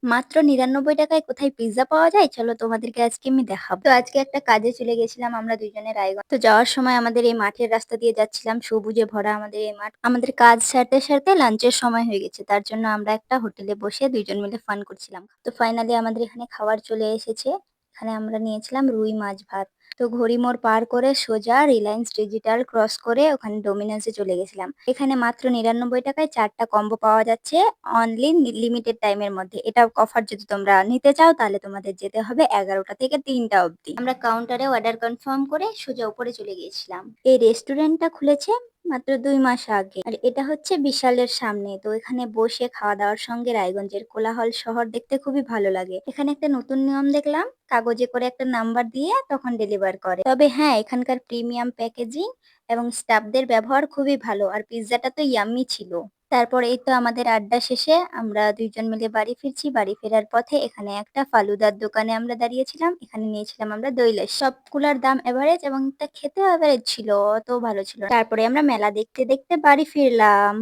মাত্র ৳৯৯ কোথায় পিজ্জা পাওয়া যায়? চলো তোমাদেরকে আজকে আমি দেখাবো। তো আজকে একটা কাজে চলে গেছিলাম আমরা ২ জনে রায়গঞ্জ। তো যাওয়ার সময় আমাদের এই মাঠের রাস্তা দিয়ে যাচ্ছিলাম। সবুজে ভরা আমাদের এই মাঠ। আমাদের কাজ সারতে লাঞ্চের সময় হয়ে গেছে। তার জন্য আমরা একটা হোটেলে বসে ২ জন মিলে ফান করছিলাম। তো ফাইনালি আমাদের এখানে খাবার চলে এসেছে। এখানে আমরা নিয়েছিলাম রুই মাছ ভাত। তো ঘড়ি মোড় পার করে সোজা রিলায়েন্স ডিজিটাল ক্রস করে ওখানে ডোমিনোজে চলে গেছিলাম। এখানে মাত্র ৳৯৯ য় ৪ টা কম্বো পাওয়া যাচ্ছে অনলি লিমিটেড টাইমের মধ্যে। এটা অফার যদি তোমরা নিতে চাও তাহলে তোমাদের যেতে হবে ১১টা থেকে ৩টা অবধি। আমরা কাউন্টারে অর্ডার কনফার্ম করে সোজা উপরে চলে গিয়েছিলাম। এই রেস্টুরেন্টটা খুলেছে মাত্র ২ মাস আগে। আর এটা হচ্ছে বিশালের সামনে। তো এখানে বসে খাওয়া-দাওয়ার সঙ্গে রায়গঞ্জের কোলাহল শহর দেখতে খুবই ভালো লাগে। এখানে একটা নতুন নিয়ম দেখলাম, কাগজে করে একটা নাম্বার দিয়ে তখন ডেলিভার করে। তবে হ্যাঁ, এখানকার প্রিমিয়াম প্যাকেজিং এবং স্টাফদের ব্যবহার খুবই ভালো। আর পিজ্জাটা তো ইয়াম্মি ছিল। তারপর এই তো আমাদের আড্ডা শেষে আমরা ২ জন মিলে বাড়ি ফিরছি। বাড়ি ফেরার পথে এখানে একটা ফালুদার দোকানে আমরা দাঁড়িয়েছিলাম। এখানে নিয়েছিলাম আমরা দই লাস্সি। সবগুলার দাম এভারেজ এবং তা খেতেও এভারেজ ছিল। অতও ভালো ছিল না। তারপরে আমরা মেলা দেখতে বাড়ি ফিরলাম।